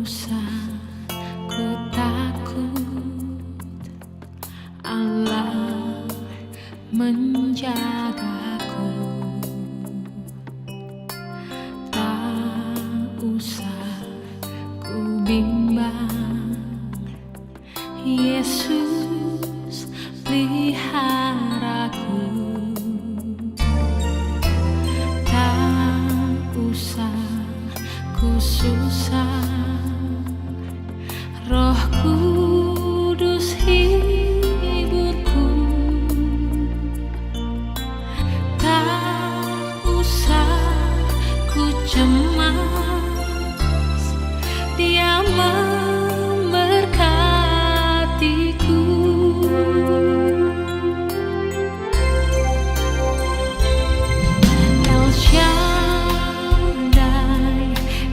usah ku takut, Allah menjagaku. Tak usah ku bimbang, Yesus peliharaku. Tak usah ku susah, Roh Kudus hiburku. Tak usah ku cemas, Dia memberkatiku. El Shaddai,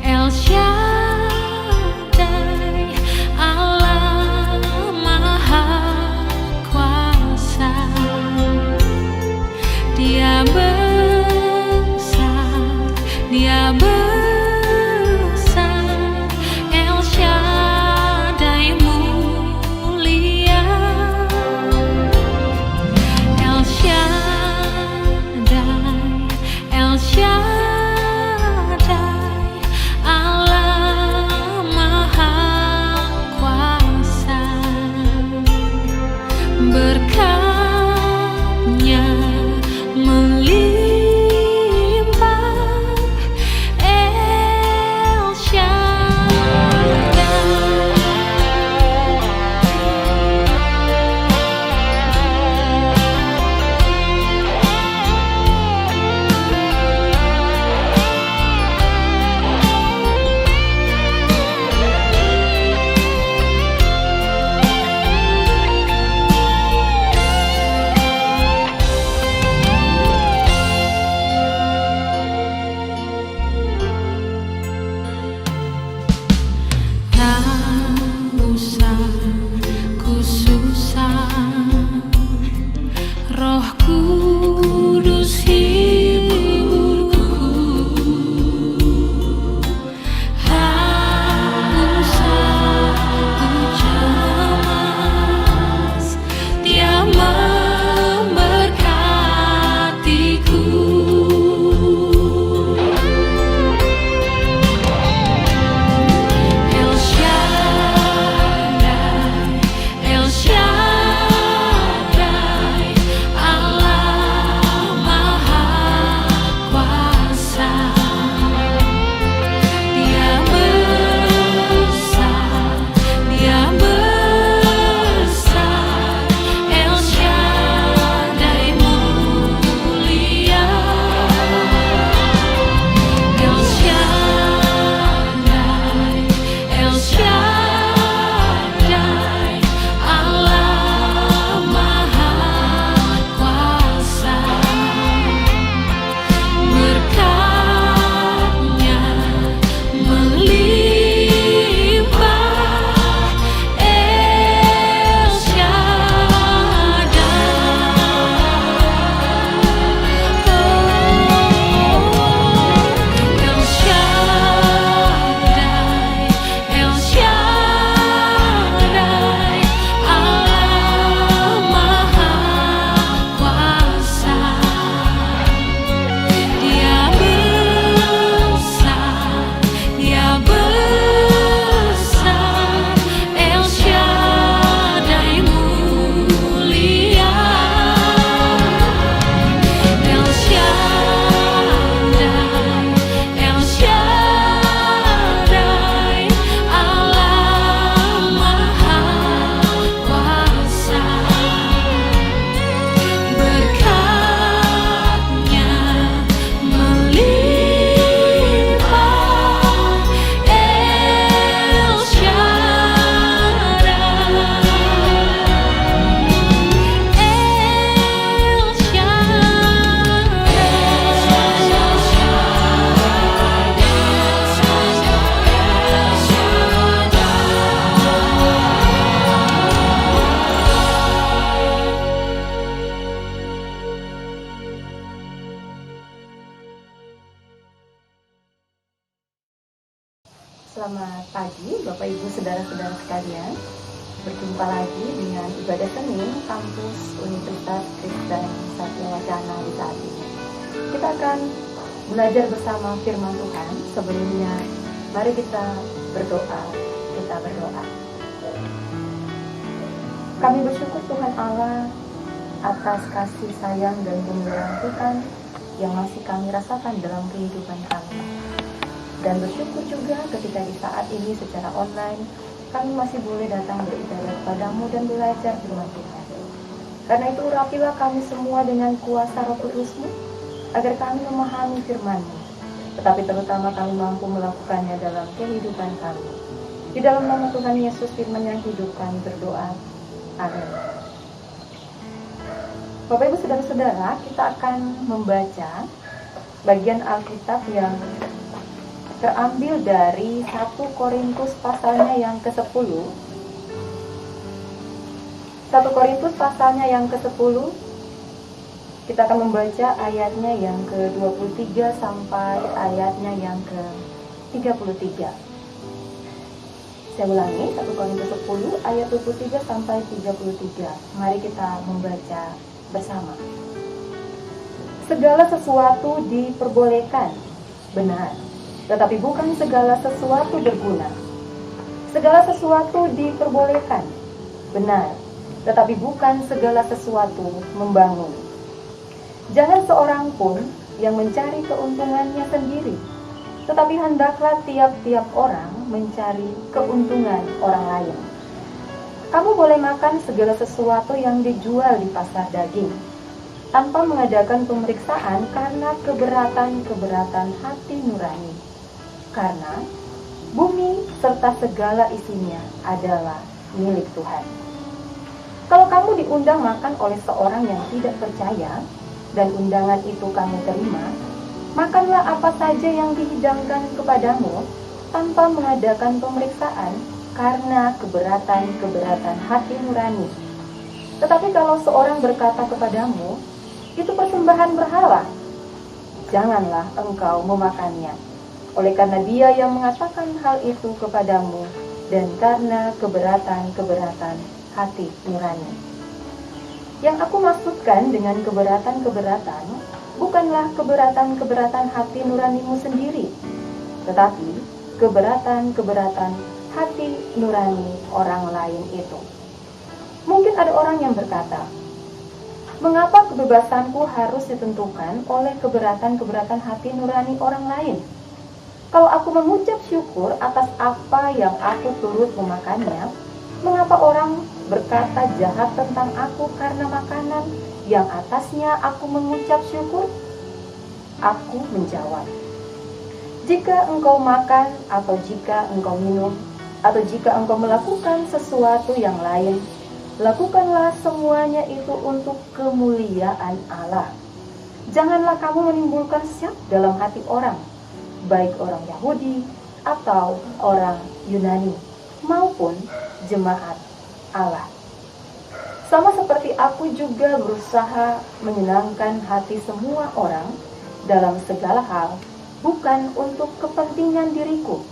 El Shaddai, Allah Maha Kuasa. Dia besar, Dia besar, El Shaddai. Selamat pagi Bapak Ibu Saudara-saudara sekalian. Berjumpa lagi dengan ibadah Senin kampus Universitas Kristen Satya Wacana di saat ini. Kita akan belajar bersama firman Tuhan. Sebelumnya mari kita berdoa. Kami bersyukur Tuhan Allah atas kasih sayang dan pemeliharaan Tuhan yang masih kami rasakan dalam kehidupan kami. Dan bersyukur juga ketika di saat ini secara online kami masih boleh datang beribadah kepadamu dan belajar firman Tuhan. Karena itu urapilah kami semua dengan kuasa Roh Kudus-Mu agar kami memahami firman-Mu, tetapi terutama kami mampu melakukannya dalam kehidupan kami. Di dalam nama Tuhan Yesus firman yang hidup kami berdoa. Amin. Bapak Ibu Saudara-saudara, kita akan membaca bagian Alkitab yang terambil dari 1 Korintus pasalnya yang ke-10. 1 Korintus pasalnya yang ke-10. Kita akan membaca ayatnya yang ke-23 sampai ayatnya yang ke-33. Saya ulangi, 1 Korintus 10 ayat 23 sampai 33. Mari kita membaca bersama. Segala sesuatu diperbolehkan, benar, tetapi bukan segala sesuatu berguna. Segala sesuatu diperbolehkan, benar, tetapi bukan segala sesuatu membangun. Jangan seorang pun yang mencari keuntungannya sendiri, tetapi hendaklah tiap-tiap orang mencari keuntungan orang lain. Kamu boleh makan segala sesuatu yang dijual di pasar daging, tanpa mengadakan pemeriksaan karena keberatan hati nurani. Karena bumi serta segala isinya adalah milik Tuhan. Kalau kamu diundang makan oleh seorang yang tidak percaya dan undangan itu kamu terima, makanlah apa saja yang dihidangkan kepadamu tanpa mengadakan pemeriksaan karena keberatan hati nurani. Tetapi kalau seorang berkata kepadamu, itu persembahan berhala, janganlah engkau memakannya. Oleh karena dia yang mengatakan hal itu kepadamu, dan karena keberatan hati nurani. Yang aku maksudkan dengan keberatan, bukanlah keberatan hati nuranimu sendiri, tetapi keberatan hati nurani orang lain itu. Mungkin ada orang yang berkata, mengapa kebebasanku harus ditentukan oleh keberatan hati nurani orang lain? Kalau aku mengucap syukur atas apa yang aku turut memakannya, mengapa orang berkata jahat tentang aku karena makanan yang atasnya aku mengucap syukur? Aku menjawab, jika engkau makan atau jika engkau minum atau jika engkau melakukan sesuatu yang lain, lakukanlah semuanya itu untuk kemuliaan Allah. Janganlah kamu menimbulkan syak dalam hati orang, baik orang Yahudi atau orang Yunani, maupun jemaat Allah. Sama seperti aku juga berusaha menyenangkan hati semua orang dalam segala hal, bukan untuk kepentingan diriku,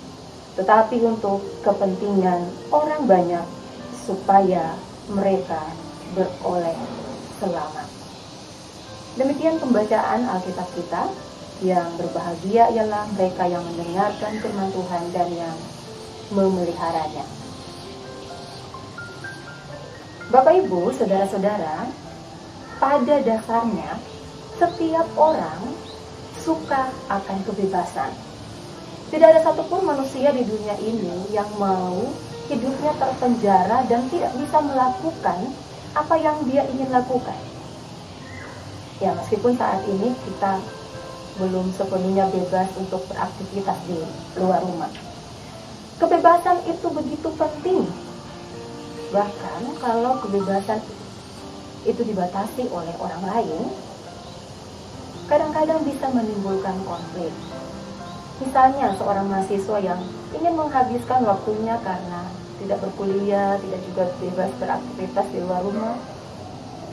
tetapi untuk kepentingan orang banyak, supaya mereka beroleh selamat. Demikian pembacaan Alkitab kita. Yang berbahagia ialah mereka yang mendengarkan firman Tuhan dan yang memeliharanya. Bapak Ibu, saudara-saudara, pada dasarnya setiap orang suka akan kebebasan. Tidak ada satupun manusia di dunia ini yang mau hidupnya terpenjara dan tidak bisa melakukan apa yang dia ingin lakukan. Ya, meskipun saat ini kita belum sepenuhnya bebas untuk beraktivitas di luar rumah. Kebebasan itu begitu penting. Bahkan kalau kebebasan itu dibatasi oleh orang lain, kadang-kadang bisa menimbulkan konflik. Misalnya seorang mahasiswa yang ingin menghabiskan waktunya karena tidak berkuliah, tidak juga bebas beraktivitas di luar rumah,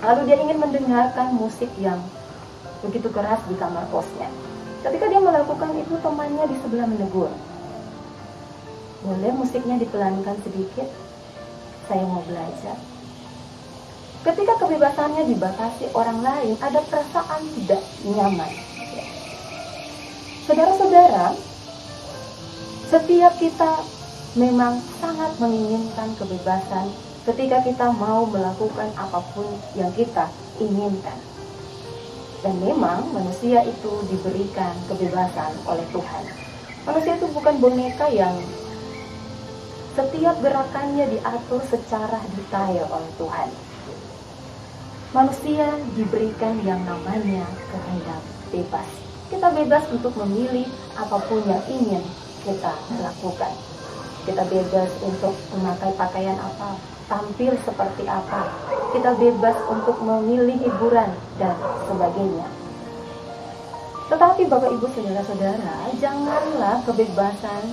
lalu dia ingin mendengarkan musik yang begitu keras di kamar kosnya. Ketika dia melakukan itu, temannya di sebelah menegur. Boleh musiknya dipelankan sedikit? Saya mau belajar. Ketika kebebasannya dibatasi orang lain, ada perasaan tidak nyaman. Saudara-saudara, setiap kita memang sangat menginginkan kebebasan ketika kita mau melakukan apapun yang kita inginkan. Dan memang manusia itu diberikan kebebasan oleh Tuhan. Manusia itu bukan boneka yang setiap gerakannya diatur secara detail oleh Tuhan. Manusia diberikan yang namanya kehendak bebas. Kita bebas untuk memilih apapun yang ingin kita lakukan. Kita bebas untuk memakai pakaian apa, tampil seperti apa. Kita bebas untuk memilih hiburan dan sebagainya. Tetapi Bapak Ibu Saudara-saudara, janganlah kebebasan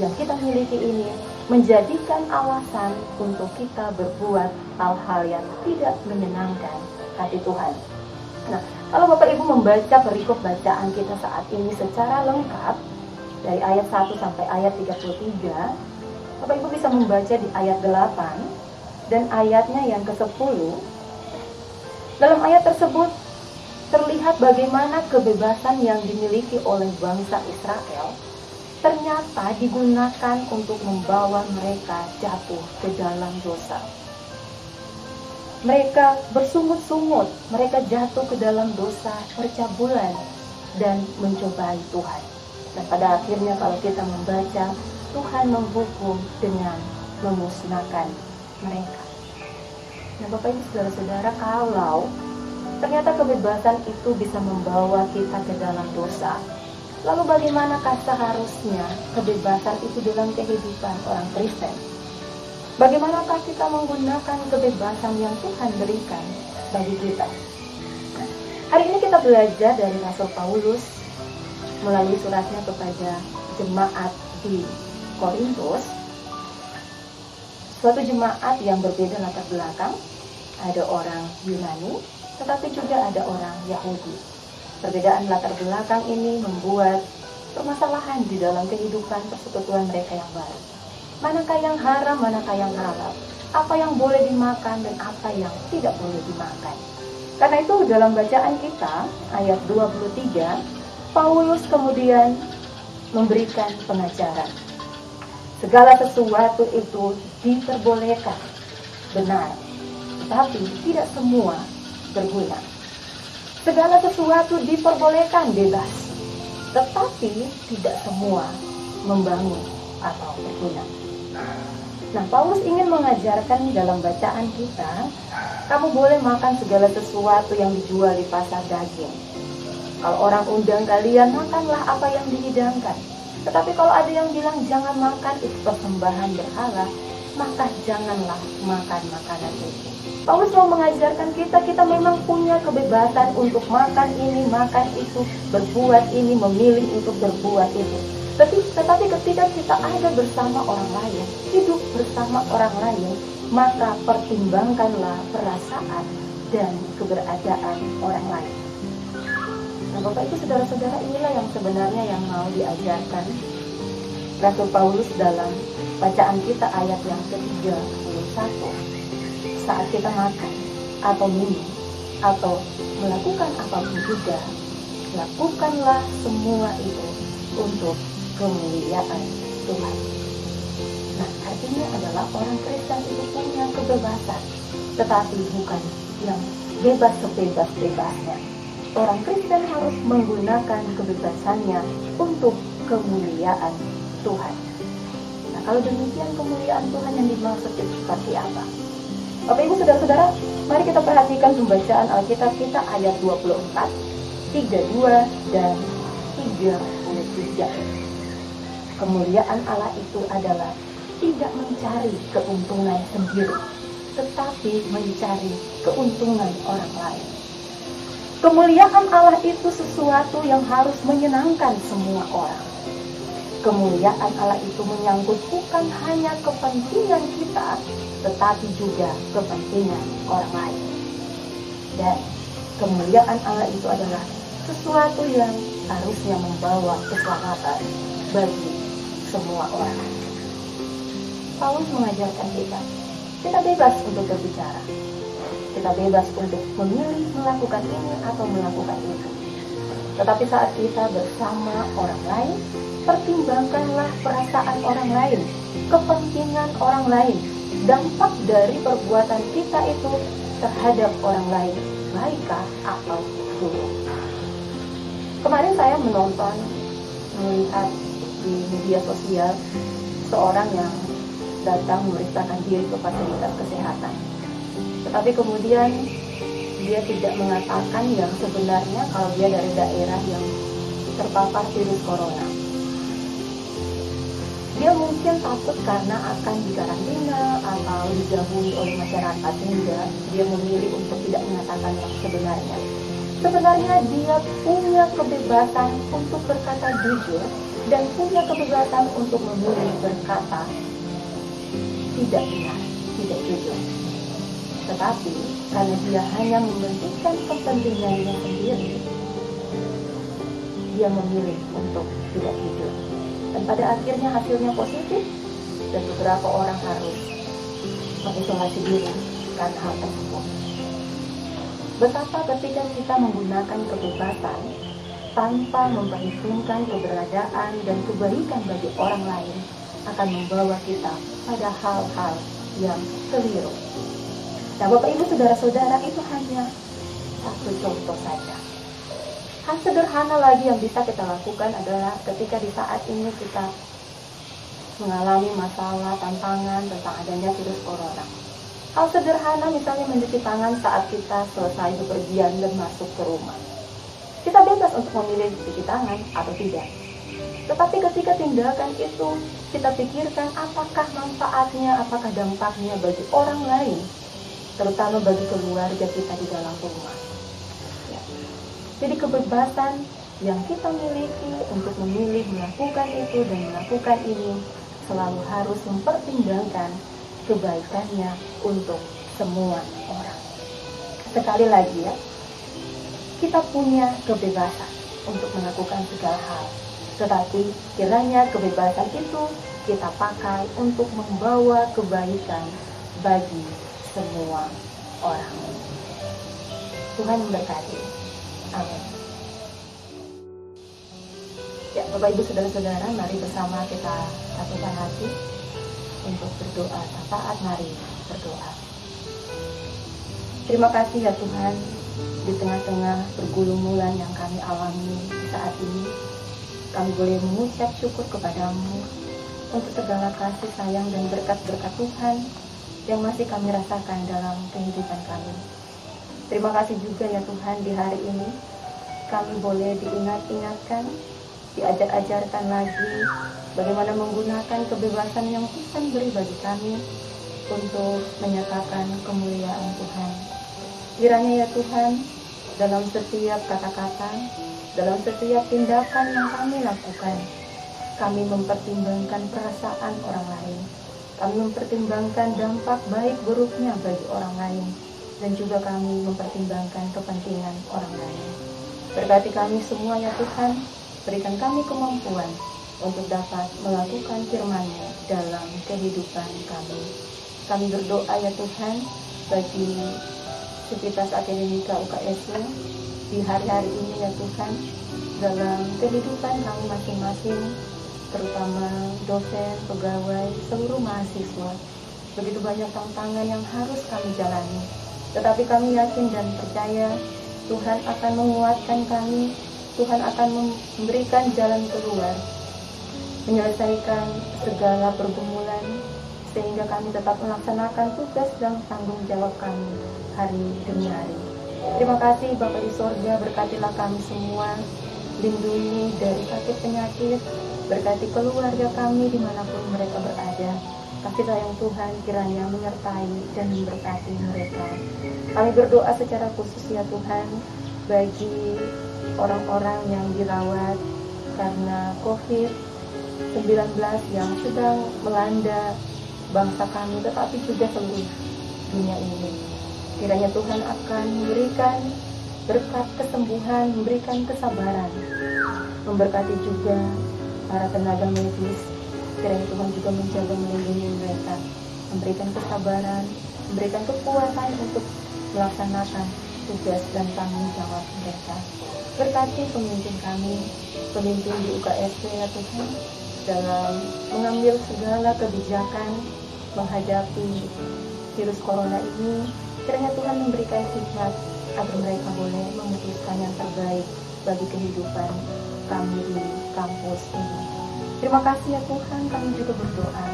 yang kita miliki ini menjadikan alasan untuk kita berbuat hal-hal yang tidak menyenangkan hati Tuhan. Nah, kalau Bapak Ibu membaca perikop bacaan kita saat ini secara lengkap dari ayat 1 sampai ayat 33, Bapak Ibu bisa membaca di ayat 8 dan ayatnya yang ke-10. Dalam ayat tersebut terlihat bagaimana kebebasan yang dimiliki oleh bangsa Israel ternyata digunakan untuk membawa mereka jatuh ke dalam dosa. Mereka bersungut-sungut, mereka jatuh ke dalam dosa percabulan dan mencobai Tuhan. Dan pada akhirnya kalau kita membaca, Tuhan menghukum dengan memusnahkan mereka. Nah Bapak Ibu Saudara-saudara, kalau ternyata kebebasan itu bisa membawa kita ke dalam dosa, lalu bagaimanakah seharusnya kebebasan itu dalam kehidupan orang Kristen? Bagaimanakah kita menggunakan kebebasan yang Tuhan berikan bagi kita? Nah, hari ini kita belajar dari Rasul Paulus melalui suratnya kepada jemaat di Korintus. Suatu jemaat yang berbeda latar belakang. Ada orang Yunani, tetapi juga ada orang Yahudi. Perbedaan latar belakang ini membuat permasalahan di dalam kehidupan persekutuan mereka yang baru. Manakah yang haram, manakah yang halal? Apa yang boleh dimakan dan apa yang tidak boleh dimakan? Karena itu dalam bacaan kita, ayat 23, Paulus kemudian memberikan pengajaran. Segala sesuatu itu diperbolehkan, benar, tetapi tidak semua berguna. Segala sesuatu diperbolehkan, bebas, tetapi tidak semua membangun atau berguna. Nah, Paulus ingin mengajarkan dalam bacaan kita, kamu boleh makan segala sesuatu yang dijual di pasar daging. Kalau orang undang kalian, makanlah apa yang dihidangkan. Tetapi kalau ada yang bilang jangan makan, itu persembahan berhala, maka janganlah makan makanan itu. Paulus mau mengajarkan kita memang punya kebebasan untuk makan ini, makan itu, berbuat ini, memilih untuk berbuat itu. Tetapi ketika kita ada bersama orang lain, hidup bersama orang lain, maka pertimbangkanlah perasaan dan keberadaan orang lain. Nah Bapak Ibu Saudara-saudara, inilah yang sebenarnya yang mau diajarkan Rasul Paulus dalam bacaan kita ayat yang ke-31. Saat kita makan atau minum atau melakukan apapun juga, lakukanlah semua itu untuk kemuliaan Tuhan. Nah, artinya adalah orang Kristen itu punya kebebasan, tetapi bukan yang bebas sebebas-bebasnya. Orang Kristen harus menggunakan kebebasannya untuk kemuliaan Tuhan. Nah, kalau demikian kemuliaan Tuhan yang dimaksud itu seperti apa? Bapak Ibu Saudara-saudara, mari kita perhatikan pembacaan Alkitab kita ayat 24, 32 dan 33. Kemuliaan Allah itu adalah tidak mencari keuntungan sendiri, tetapi mencari keuntungan orang lain. Kemuliaan Allah itu sesuatu yang harus menyenangkan semua orang. Kemuliaan Allah itu menyangkut bukan hanya kepentingan kita, tetapi juga kepentingan orang lain. Dan kemuliaan Allah itu adalah sesuatu yang harusnya membawa keselamatan bagi semua orang. Paulus mengajarkan kita bebas untuk berbicara. Kita bebas untuk memilih melakukan ini atau melakukan itu. Tetapi saat kita bersama orang lain, pertimbangkanlah perasaan orang lain, kepentingan orang lain, dampak dari perbuatan kita itu terhadap orang lain, baikkah atau buruk. Kemarin saya melihat di media sosial seorang yang datang memeriksakan diri ke fasilitas kesehatan. Tetapi kemudian dia tidak mengatakan yang sebenarnya kalau dia dari daerah yang terpapar virus corona. Dia mungkin takut karena akan dikarantina atau dijauhi oleh masyarakat, sehingga dia memilih untuk tidak mengatakan yang sebenarnya. Sebenarnya dia punya kebebasan untuk berkata jujur dan punya kebebasan untuk memilih berkata tidak benar, tidak jujur. Tetapi karena dia hanya mementingkan kepentingannya sendiri, dia memilih untuk tidak jujur. Dan pada akhirnya hasilnya positif, dan beberapa orang harus mengisolasi diri karena hal tersebut. Betapa ketika kita menggunakan kebebasan tanpa memperhitungkan keberadaan dan kebaikan bagi orang lain akan membawa kita pada hal-hal yang keliru. Nah, Bapak Ibu Saudara-saudara, itu hanya satu contoh saja. Hal sederhana lagi yang bisa kita lakukan adalah ketika di saat ini kita mengalami masalah, tantangan tentang adanya virus corona. Hal sederhana misalnya mencuci tangan saat kita selesai bepergian dan masuk ke rumah. Kita bebas untuk memilih cuci tangan atau tidak. Tetapi ketika tindakan itu kita pikirkan apakah manfaatnya, apakah dampaknya bagi orang lain, terutama bagi keluarga kita di dalam rumah. Ya. Jadi kebebasan yang kita miliki untuk memilih melakukan itu dan melakukan ini selalu harus mempertimbangkan kebaikannya untuk semua orang. Sekali lagi ya, kita punya kebebasan untuk melakukan segala hal. Tetapi kiranya kebebasan itu kita pakai untuk membawa kebaikan bagi semua orang. Tuhan memberkati. Amin. Ya, Bapak Ibu Saudara-saudara, mari bersama kita satukan hati untuk berdoa. Saat mari berdoa. Terima kasih ya Tuhan, di tengah-tengah pergumulan yang kami alami saat ini, kami boleh mengucap syukur kepadamu untuk segala kasih sayang dan berkat-berkat Tuhan yang masih kami rasakan dalam kehidupan kami. Terima kasih juga ya Tuhan, di hari ini kami boleh diingat-ingatkan, diajar-ajarkan lagi bagaimana menggunakan kebebasan yang Tuhan beri bagi kami untuk menyatakan kemuliaan Tuhan. Kiranya ya Tuhan, dalam setiap kata-kata, dalam setiap tindakan yang kami lakukan, kami mempertimbangkan perasaan orang lain. Kami mempertimbangkan dampak baik buruknya bagi orang lain, dan juga kami mempertimbangkan kepentingan orang lain. Berkati kami semua ya Tuhan, berikan kami kemampuan untuk dapat melakukan firman-Mu dalam kehidupan kami. Kami berdoa ya Tuhan bagi Sivitas Akademika UKSU di hari-hari ini ya Tuhan, dalam kehidupan kami masing-masing, terutama dosen, pegawai, seluruh mahasiswa. Begitu banyak tantangan yang harus kami jalani, tetapi kami yakin dan percaya Tuhan akan menguatkan kami, Tuhan akan memberikan jalan keluar, menyelesaikan segala pergumulan, sehingga kami tetap melaksanakan tugas dan tanggung jawab kami hari demi hari. Terima kasih Bapa di sorga, berkatilah kami semua, lindungi dari sakit penyakit, berkati keluarga kami dimanapun mereka berada. Kasih sayang Tuhan kiranya menyertai dan memberkati mereka. Kami berdoa secara khusus ya Tuhan bagi orang-orang yang dirawat karena COVID-19 yang sedang melanda bangsa kami, tetapi juga seluruh dunia ini. Kiranya Tuhan akan memberikan berkat kesembuhan, memberikan kesabaran, memberkati juga para tenaga medis Kiranya Tuhan juga menjaga melindungi mereka, memberikan kesabaran, memberikan kekuatan untuk melaksanakan tugas dan tanggung jawab mereka. Berkati pemimpin kami, pemimpin di UKSP ya Tuhan, dalam mengambil segala kebijakan menghadapi virus corona ini. Kiranya Tuhan memberikan hikmat agar mereka boleh memutuskan yang terbaik bagi kehidupan kami di kampus ini. Terima kasih ya Tuhan, kami juga berdoa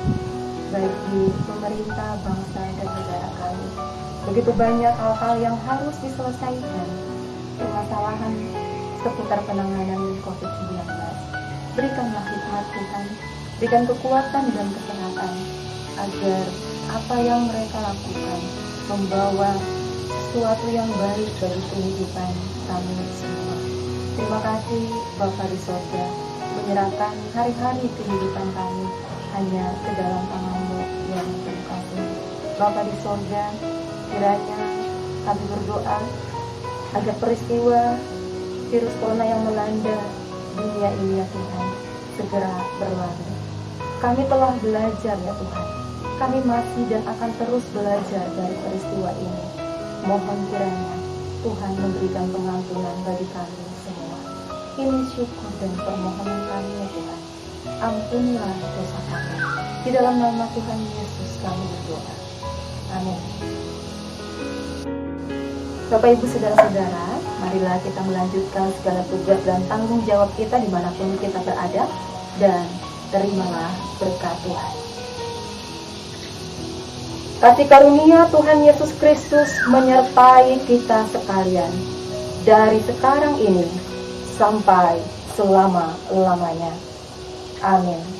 bagi pemerintah, bangsa, dan negara kami. Begitu banyak hal-hal yang harus diselesaikan, permasalahan seputar penanganan COVID-19. Berikanlah hikmat Tuhan, berikan kekuatan dan kesehatan, agar apa yang mereka lakukan membawa sesuatu yang baik bagi kehidupan kami semua. Terima kasih Bapa di sorga, menyerahkan hari-hari kehidupan kami hanya ke dalam tangan-Mu yang penuh kasih. Bapa di sorga, kiranya kami berdoa agar peristiwa virus corona yang melanda dunia ini ya Tuhan segera berlalu. Kami telah belajar ya Tuhan, kami masih dan akan terus belajar dari peristiwa ini. Mohon kiranya Tuhan memberikan pengampunan bagi kami semua. Ini syukur dan permohonan kami ya Tuhan. Ampunilah dosa kami. Di dalam nama Tuhan Yesus kami berdoa. Amin. Bapak Ibu Saudara-saudara, marilah kita melanjutkan segala tugas dan tanggung jawab kita dimanapun kita berada, dan terimalah berkat Tuhan. Kasih karunia Tuhan Yesus Kristus menyertai kita sekalian, dari sekarang ini sampai selama-lamanya. Amin.